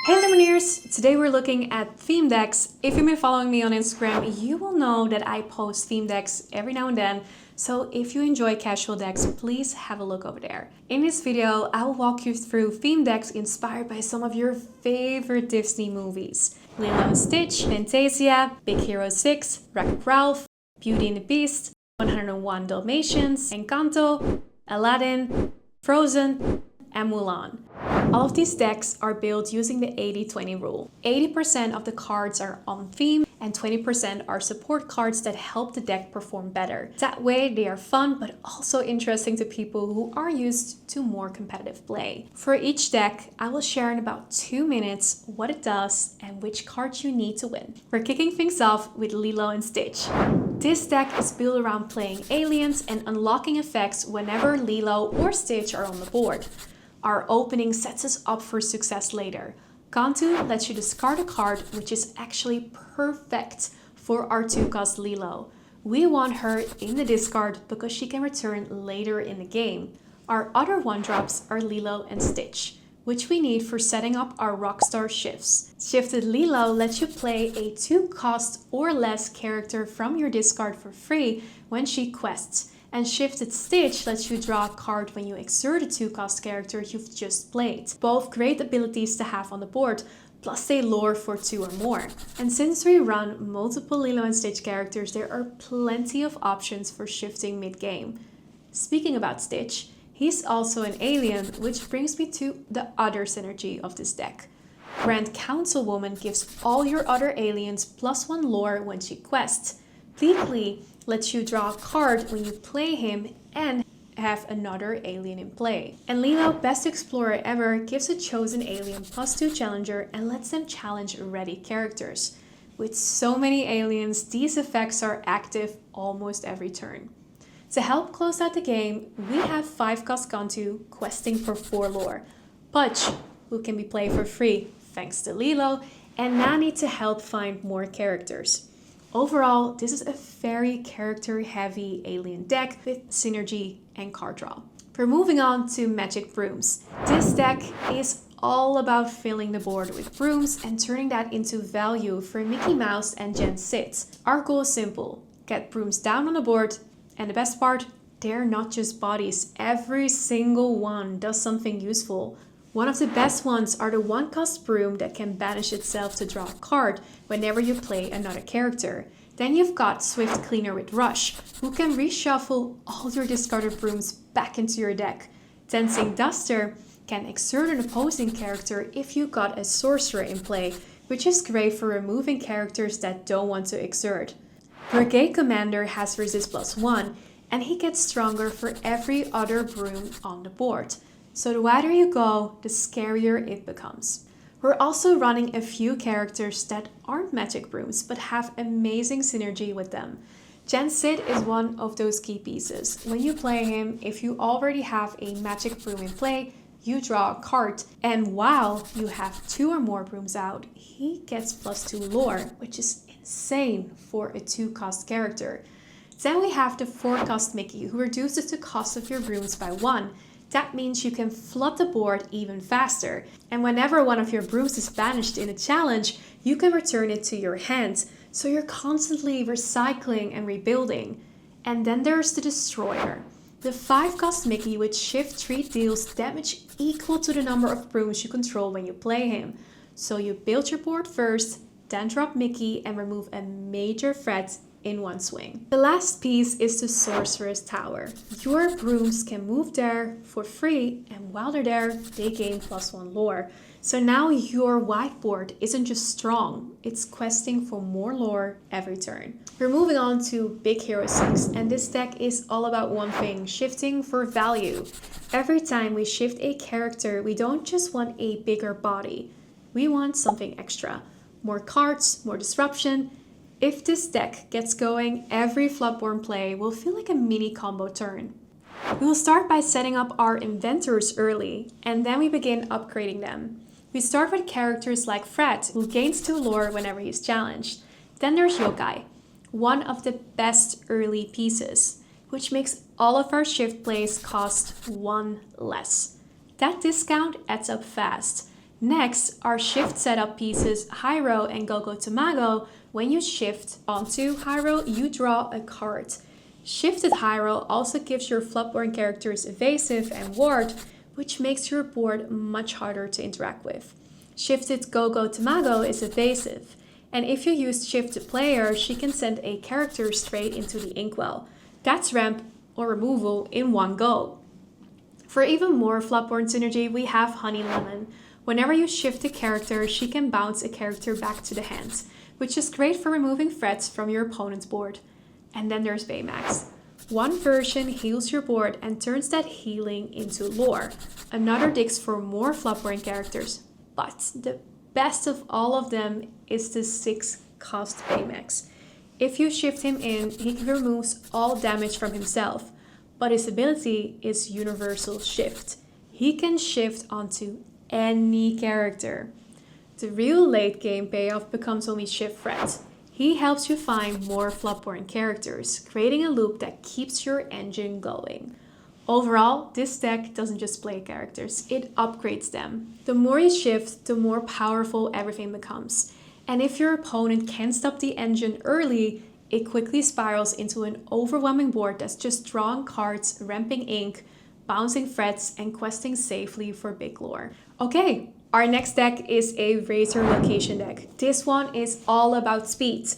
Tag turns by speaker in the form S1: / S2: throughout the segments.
S1: Hey Lumineers! Today we're looking at theme decks. If you've been following me on Instagram, you will know that I post theme decks every now and then. So if you enjoy casual decks, please have a look over there. In this video, I will walk you through theme decks inspired by some of your favorite Disney movies. Lilo Stitch, Fantasia, Big Hero 6, Wreck-It Ralph, Beauty and the Beast, 101 Dalmatians, Encanto, Aladdin, Frozen, and Mulan. All of these decks are built using the 80-20 rule. 80% of the cards are on theme and 20% are support cards that help the deck perform better. That way they are fun but also interesting to people who are used to more competitive play. For each deck, I will share in about 2 minutes what it does and which cards you need to win. We're kicking things off with Lilo and Stitch. This deck is built around playing aliens and unlocking effects whenever Lilo or Stitch are on the board. Our opening sets us up for success later. Encanto lets you discard a card, which is actually perfect for our 2-cost Lilo. We want her in the discard because she can return later in the game. Our other 1-drops are Lilo and Stitch, which we need for setting up our Rockstar shifts. Shifted Lilo lets you play a 2-cost or less character from your discard for free when she quests. And Shifted Stitch lets you draw a card when you exert a 2-cost character you've just played. Both great abilities to have on the board, plus they lure for 2 or more. And since we run multiple Lilo and Stitch characters, there are plenty of options for shifting mid-game. Speaking about Stitch, he's also an alien, which brings me to the other synergy of this deck. Grand Councilwoman gives all your other aliens +1 lore when she quests. Weekly lets you draw a card when you play him and have another alien in play. And Lilo, Best Explorer Ever, gives a chosen alien +2 challenger and lets them challenge ready characters. With so many aliens, these effects are active almost every turn. To help close out the game, we have 5-cost Encanto questing for 4 lore, Pudge, who can be played for free thanks to Lilo, and Nani to help find more characters. Overall, this is a very character-heavy alien deck with synergy and card draw. We're moving on to Magic Brooms. This deck is all about filling the board with brooms and turning that into value for Mickey Mouse and Gen Sid. Our goal is simple: get brooms down on the board, and the best part, they're not just bodies. Every single one does something useful. One of the best ones are the 1-cost broom that can banish itself to draw a card whenever you play another character. Then you've got Swift Cleaner with Rush, who can reshuffle all your discarded brooms back into your deck. Dancing Duster can exert an opposing character if you got a sorcerer in play, which is great for removing characters that don't want to exert. Brigade Commander has Resist +1, and he gets stronger for every other broom on the board. So the wider you go, the scarier it becomes. We're also running a few characters that aren't magic brooms, but have amazing synergy with them. Gen Sid is one of those key pieces. When you play him, if you already have a magic broom in play, you draw a card, and while you have 2 or more brooms out, he gets +2 lore, which is insane for a 2-cost character. Then we have the 4-cost Mickey, who reduces the cost of your brooms by 1. That means you can flood the board even faster. And whenever one of your brooms is banished in a challenge, you can return it to your hand. So you're constantly recycling and rebuilding. And then there's the Destroyer. The 5-cost Mickey with Shift 3 deals damage equal to the number of brooms you control when you play him. So you build your board first, then drop Mickey and remove a major threat in one swing. The last piece is the Sorcerer's Tower. Your brooms can move there for free, and while they're there, they gain +1 lore. So now your whiteboard isn't just strong, it's questing for more lore every turn. We're moving on to Big Hero 6, and this deck is all about one thing: shifting for value. Every time we shift a character, we don't just want a bigger body, we want something extra. More cards, more disruption. If this deck gets going, every Floodborn play will feel like a mini combo turn. We will start by setting up our inventors early, and then we begin upgrading them. We start with characters like Fred, who gains 2 lore whenever he's challenged. Then there's Yokai, one of the best early pieces, which makes all of our shift plays cost 1 less. That discount adds up fast. Next are shift setup pieces Hyro and Gogo Tamago. When you shift onto Hyro, you draw a card. Shifted Hyro also gives your Flopborn characters evasive and ward, which makes your board much harder to interact with. Shifted Gogo Tamago is evasive, and if you use Shifted Player, she can send a character straight into the inkwell. That's ramp or removal in one go. For even more Flopborn synergy, we have Honey Lemon. Whenever you shift a character, she can bounce a character back to the hand, which is great for removing threats from your opponent's board. And then there's Baymax. One version heals your board and turns that healing into lore. Another digs for more Flopborn characters. But the best of all of them is the 6-cost Baymax. If you shift him in, he removes all damage from himself. But his ability is Universal Shift. He can shift onto any character. The real late game payoff becomes when we shift threat. He helps you find more Flopborn characters, creating a loop that keeps your engine going. Overall, this deck doesn't just play characters, it upgrades them. The more you shift, the more powerful everything becomes. And if your opponent can't stop the engine early, it quickly spirals into an overwhelming board that's just drawing cards, ramping ink, bouncing threats, and questing safely for big lore. Okay, our next deck is a Razor location deck. This one is all about speed.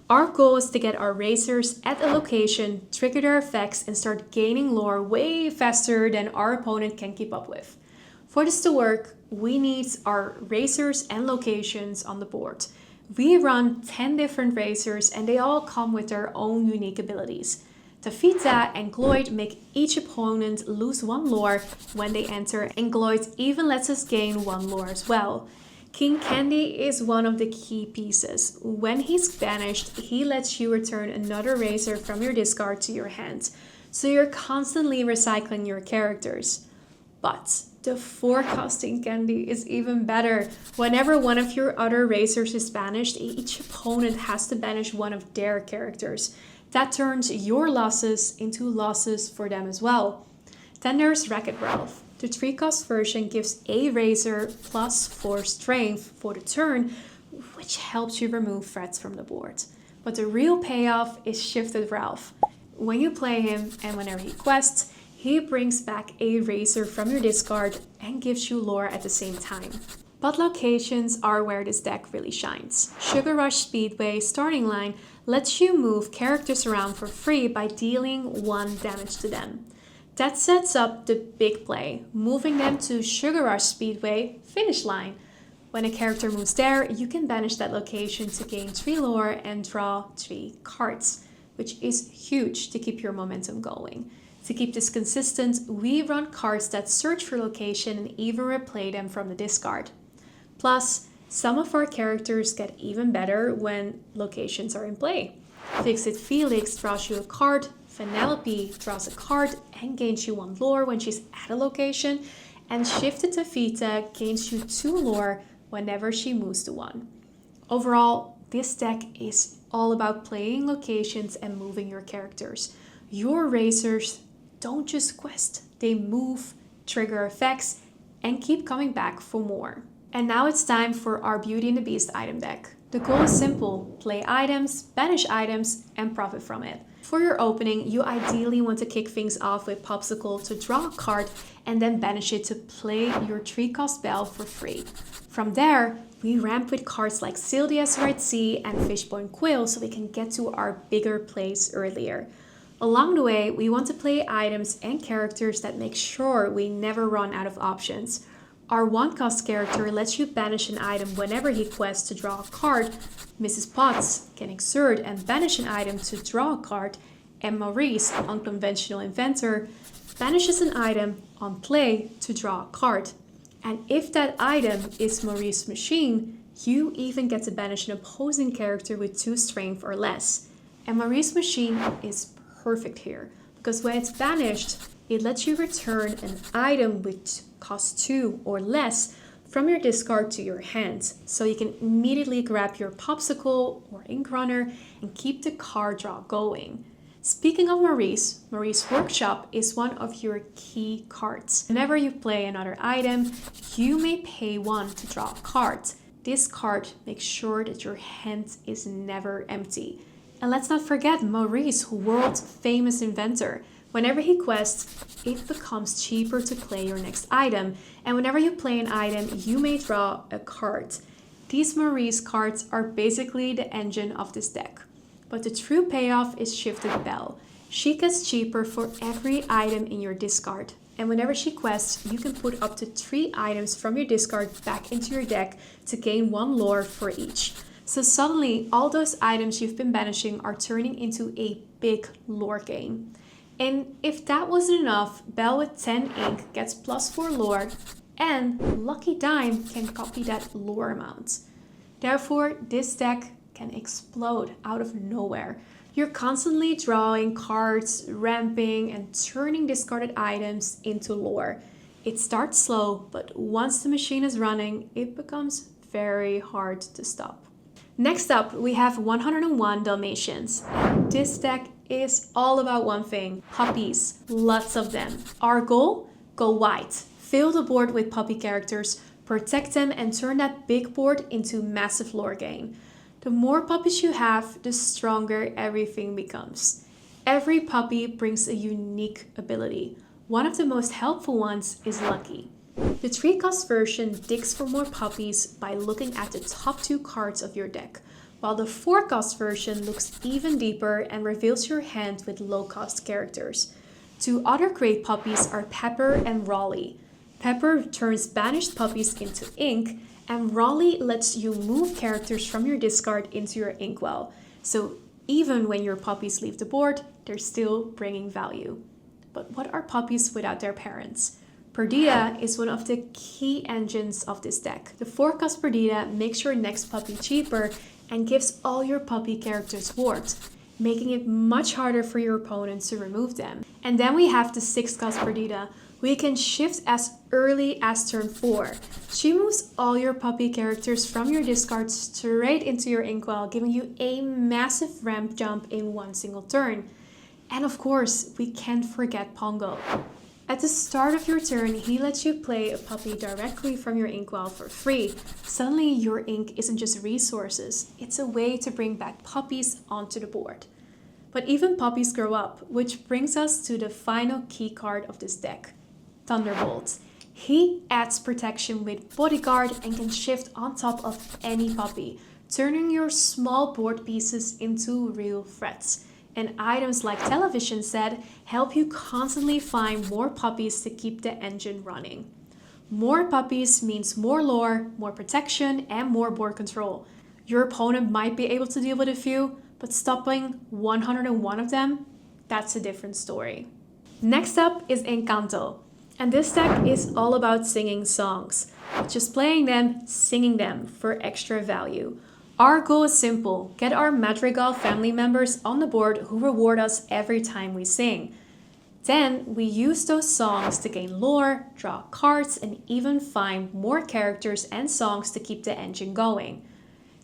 S1: Our goal is to get our Razors at a location, trigger their effects, and start gaining lore way faster than our opponent can keep up with. For this to work, we need our Razors and locations on the board. We run 10 different Razors and they all come with their own unique abilities. Tafita and Gloyd make each opponent lose 1 lore when they enter, and Gloyd even lets us gain 1 lore as well. King Candy is one of the key pieces. When he's banished, he lets you return another Razor from your discard to your hand, so you're constantly recycling your characters. But the forecasting Candy is even better. Whenever one of your other Razors is banished, each opponent has to banish one of their characters. That turns your losses into losses for them as well. Then there's Wreck-It Ralph. The 3-cost version gives a Razor plus 4 strength for the turn, which helps you remove threats from the board. But the real payoff is Shifted Ralph. When you play him and whenever he quests, he brings back a Razor from your discard and gives you lore at the same time. But locations are where this deck really shines. Sugar Rush Speedway starting line lets you move characters around for free by dealing 1 damage to them. That sets up the big play, moving them to Sugar Rush Speedway finish line. When a character moves there, you can banish that location to gain 3 lore and draw 3 cards, which is huge to keep your momentum going. To keep this consistent, we run cards that search for location and even replay them from the discard. Plus, some of our characters get even better when locations are in play. Fix-It Felix draws you a card, Penelope draws a card and gains you 1 lore when she's at a location, and Shifted Tafita gains you 2 lore whenever she moves to 1. Overall, this deck is all about playing locations and moving your characters. Your Razors don't just quest, they move, trigger effects, and keep coming back for more. And now it's time for our Beauty and the Beast item deck. The goal is simple: play items, banish items, and profit from it. For your opening, you ideally want to kick things off with Popsicle to draw a card and then banish it to play your 3-cost Bell for free. From there, we ramp with cards like Sail the Asteroid Sea and Fishbone Quill so we can get to our bigger plays earlier. Along the way, we want to play items and characters that make sure we never run out of options. Our 1-cost character lets you banish an item whenever he quests to draw a card. Mrs. Potts can exert and banish an item to draw a card. And Maurice, Unconventional Inventor, banishes an item on play to draw a card. And if that item is Maurice's Machine, you even get to banish an opposing character with 2 strength or less. And Maurice's Machine is perfect here, because when it's banished, it lets you return an item with cost 2 or less from your discard to your hand, so you can immediately grab your Popsicle or Ink Runner and keep the card draw going. Speaking of Marie's Workshop is one of your key cards. Whenever you play another item, you may pay 1 to draw a card. This card makes sure that your hand is never empty. And let's not forget Maurice, world famous inventor. Whenever he quests, it becomes cheaper to play your next item. And whenever you play an item, you may draw a card. These Maurice cards are basically the engine of this deck. But the true payoff is Shifted Belle. She gets cheaper for every item in your discard. And whenever she quests, you can put up to 3 items from your discard back into your deck to gain 1 lore for each. So suddenly, all those items you've been banishing are turning into a big lore gain. And if that wasn't enough, Belle with 10 ink gets +4 lore, and Lucky Dime can copy that lore amount. Therefore, this deck can explode out of nowhere. You're constantly drawing cards, ramping, and turning discarded items into lore. It starts slow, but once the machine is running, it becomes very hard to stop. Next up, we have 101 Dalmatians. This deck is all about one thing: puppies, lots of them. Our goal? Go white. Fill the board with puppy characters, protect them, and turn that big board into massive lore gain. The more puppies you have, the stronger everything becomes. Every puppy brings a unique ability. One of the most helpful ones is Lucky. The 3-cost version digs for more puppies by looking at the top 2 cards of your deck, while the 4-cost version looks even deeper and reveals your hand with low-cost characters. 2 other great puppies are Pepper and Raleigh. Pepper turns banished puppies into ink, and Raleigh lets you move characters from your discard into your inkwell. So even when your puppies leave the board, they're still bringing value. But what are puppies without their parents? Perdita is one of the key engines of this deck. The 4-cost Perdita makes your next puppy cheaper and gives all your puppy characters wards, making it much harder for your opponent to remove them. And then we have the 6-cost Perdita, who you can shift as early as turn 4. She moves all your puppy characters from your discard straight into your inkwell, giving you a massive ramp jump in one single turn. And of course, we can't forget Pongo. At the start of your turn, he lets you play a puppy directly from your inkwell for free. Suddenly, your ink isn't just resources, it's a way to bring back puppies onto the board. But even puppies grow up, which brings us to the final key card of this deck, Thunderbolt. He adds protection with Bodyguard and can shift on top of any puppy, turning your small board pieces into real threats. And items like Television Set help you constantly find more puppies to keep the engine running. More puppies means more lore, more protection, and more board control. Your opponent might be able to deal with a few, but stopping 101 of them, that's a different story. Next up is Encanto. And this deck is all about singing songs. Just playing them, singing them for extra value. Our goal is simple: get our Madrigal family members on the board who reward us every time we sing. Then we use those songs to gain lore, draw cards, and even find more characters and songs to keep the engine going.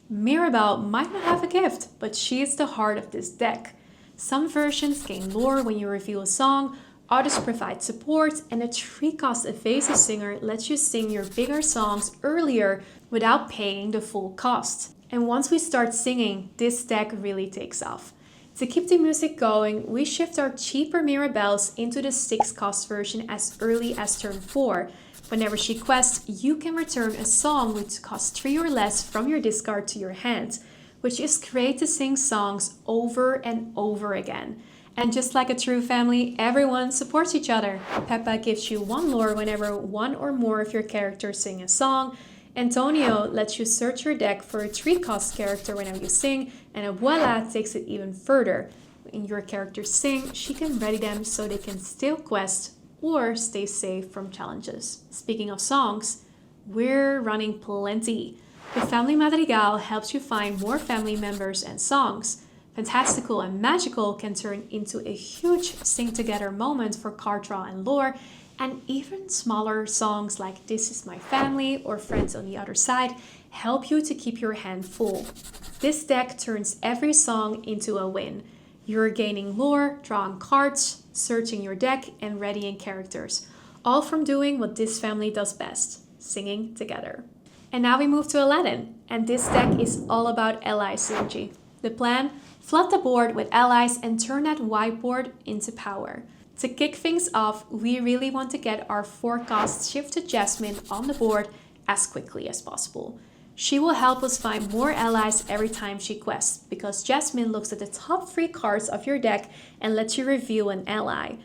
S1: Mirabelle might not have a gift, but she is the heart of this deck. Some versions gain lore when you reveal a song, others provide support, and a 3-cost Evasive Singer lets you sing your bigger songs earlier without paying the full cost. And once we start singing, this deck really takes off. To keep the music going, we shift our cheaper Mirabelles into the 6-cost version as early as turn 4. Whenever she quests, you can return a song which costs 3 or less from your discard to your hand, which is great to sing songs over and over again. And just like a true family, everyone supports each other. Peppa gives you 1 lore whenever 1 or more of your characters sing a song. Antonio lets you search your deck for a 3-cost character whenever you sing, and Abuela takes it even further. When your characters sing, she can ready them so they can still quest or stay safe from challenges. Speaking of songs, we're running plenty. The Family Madrigal helps you find more family members and songs. Fantastical and Magical can turn into a huge sing-together moment for card draw and lore, and even smaller songs like This Is My Family or Friends on the Other Side help you to keep your hand full. This deck turns every song into a win. You're gaining lore, drawing cards, searching your deck, and readying characters, all from doing what this family does best, singing together. And now we move to Aladdin, and this deck is all about ally synergy. The plan? Flood the board with allies and turn that whiteboard into power. To kick things off, we really want to get our forecast shifted Jasmine on the board as quickly as possible. She will help us find more allies every time she quests, because Jasmine looks at the top 3 cards of your deck and lets you reveal an ally.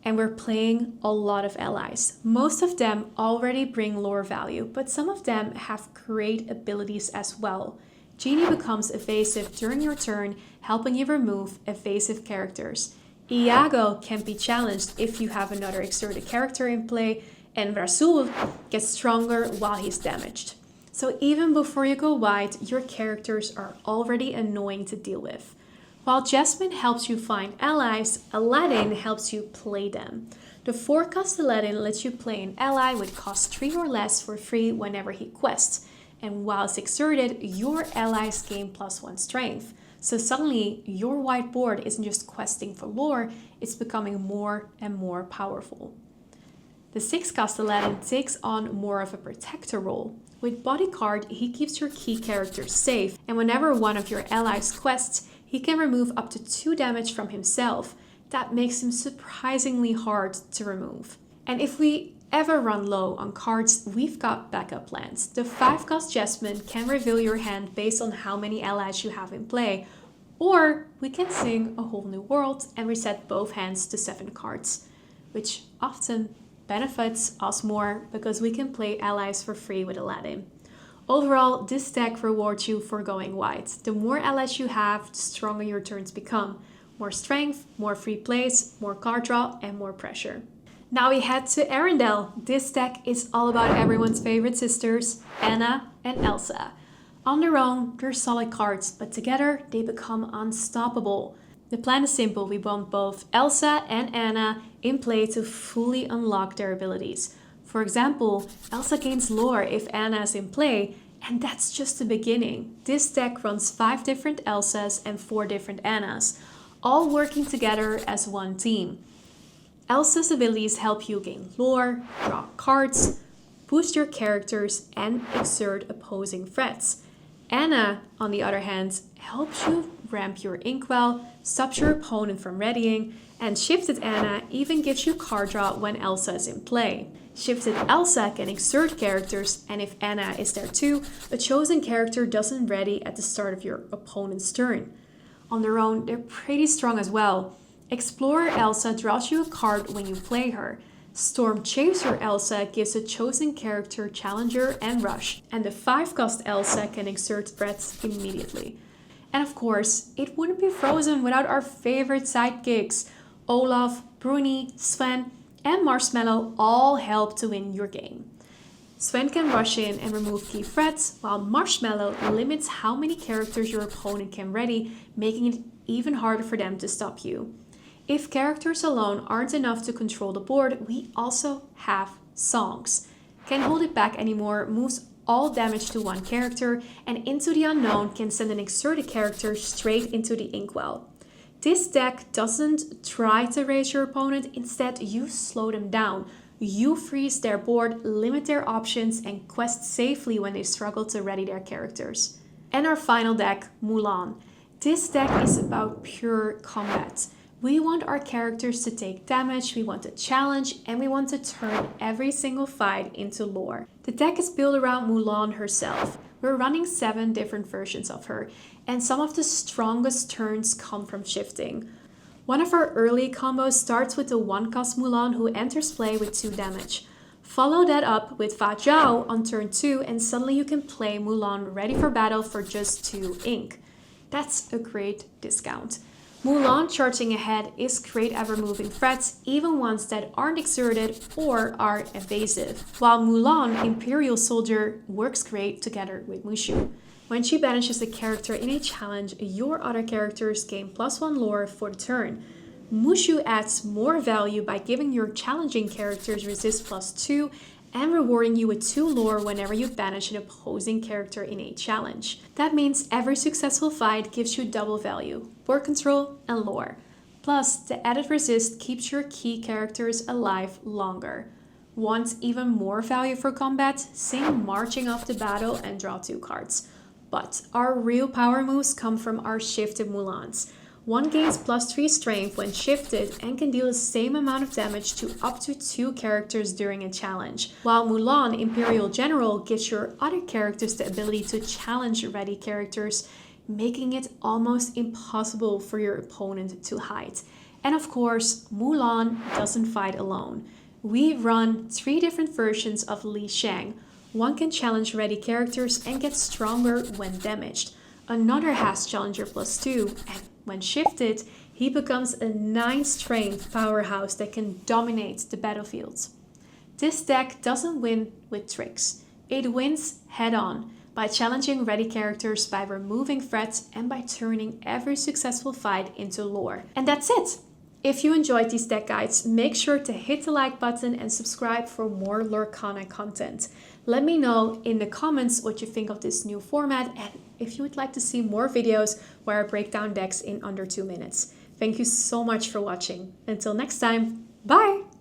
S1: And we're playing a lot of allies. Most of them already bring lore value, but some of them have great abilities as well. Genie becomes evasive during your turn, helping you remove evasive characters. Iago can be challenged if you have another exerted character in play, and Rasul gets stronger while he's damaged. So even before you go wide, your characters are already annoying to deal with. While Jasmine helps you find allies, Aladdin helps you play them. The forecast Aladdin lets you play an ally with cost 3 or less for free whenever he quests. And while it's exerted, your allies gain +1 strength. So suddenly, your white board isn't just questing for lore, it's becoming more and more powerful. The 6-cost Aladdin takes on more of a protector role. With Bodyguard, he keeps your key characters safe, and whenever one of your allies quests, he can remove up to 2 damage from himself. That makes him surprisingly hard to remove. And if we ever run low on cards, we've got backup plans. The 5-cost Jasmine can reveal your hand based on how many allies you have in play, or we can sing A Whole New World and reset both hands to 7 cards, which often benefits us more because we can play allies for free with Aladdin. Overall, this deck rewards you for going wide. The more allies you have, the stronger your turns become. More strength, more free plays, more card draw, and more pressure. Now we head to Arendelle. This deck is all about everyone's favorite sisters, Anna and Elsa. On their own, they're solid cards, but together they become unstoppable. The plan is simple. We want both Elsa and Anna in play to fully unlock their abilities. For example, Elsa gains lore if Anna is in play, and that's just the beginning. This deck runs 5 different Elsas and 4 different Annas, all working together as one team. Elsa's abilities help you gain lore, draw cards, boost your characters, and exert opposing threats. Anna, on the other hand, helps you ramp your inkwell, stops your opponent from readying, and Shifted Anna even gives you card draw when Elsa is in play. Shifted Elsa can exert characters, and if Anna is there too, a chosen character doesn't ready at the start of your opponent's turn. On their own, they're pretty strong as well. Explorer Elsa draws you a card when you play her. Storm Chaser Elsa gives a chosen character Challenger and Rush, and the 5-cost Elsa can exert threats immediately. And of course, it wouldn't be Frozen without our favorite sidekicks. Olaf, Bruni, Sven, and Marshmallow all help to win your game. Sven can rush in and remove key threats, while Marshmallow limits how many characters your opponent can ready, making it even harder for them to stop you. If characters alone aren't enough to control the board, we also have songs. Can't hold it back anymore, moves all damage to one character, and Into the Unknown can send an exerted character straight into the inkwell. This deck doesn't try to raise your opponent, instead you slow them down. You freeze their board, limit their options, and quest safely when they struggle to ready their characters. And our final deck, Mulan. This deck is about pure combat. We want our characters to take damage, we want to challenge, and we want to turn every single fight into lore. The deck is built around Mulan herself. We're running 7 different versions of her, and some of the strongest turns come from shifting. One of our early combos starts with the 1-cost Mulan who enters play with 2 damage. Follow that up with Fa Zhao on turn 2, and suddenly you can play Mulan ready for battle for just 2 ink. That's a great discount. Mulan charging ahead is great at removing threats, even ones that aren't exerted or are evasive. While Mulan, Imperial Soldier, works great together with Mushu. When she banishes a character in a challenge, your other characters gain +1 lore for the turn. Mushu adds more value by giving your challenging characters resist +2 and rewarding you with 2 lore whenever you banish an opposing character in a challenge. That means every successful fight gives you double value, board control and lore. Plus, the added resist keeps your key characters alive longer. Want even more value for combat? Sing marching off the battle and draw 2 cards. But our real power moves come from our shifted Mulans. One gains +3 strength when shifted and can deal the same amount of damage to up to 2 characters during a challenge, while Mulan Imperial General gives your other characters the ability to challenge ready characters, making it almost impossible for your opponent to hide. And of course, Mulan doesn't fight alone. We run 3 different versions of Li Shang. One can challenge ready characters and get stronger when damaged. Another has Challenger +2, and when shifted, he becomes a 9 strength powerhouse that can dominate the battlefield. This deck doesn't win with tricks. It wins head-on by challenging ready characters, by removing threats, and by turning every successful fight into lore. And that's it! If you enjoyed these deck guides, make sure to hit the like button and subscribe for more Lorcana content. Let me know in the comments what you think of this new format and if you would like to see more videos where I break down decks in under 2 minutes. Thank you so much for watching. Until next time, bye!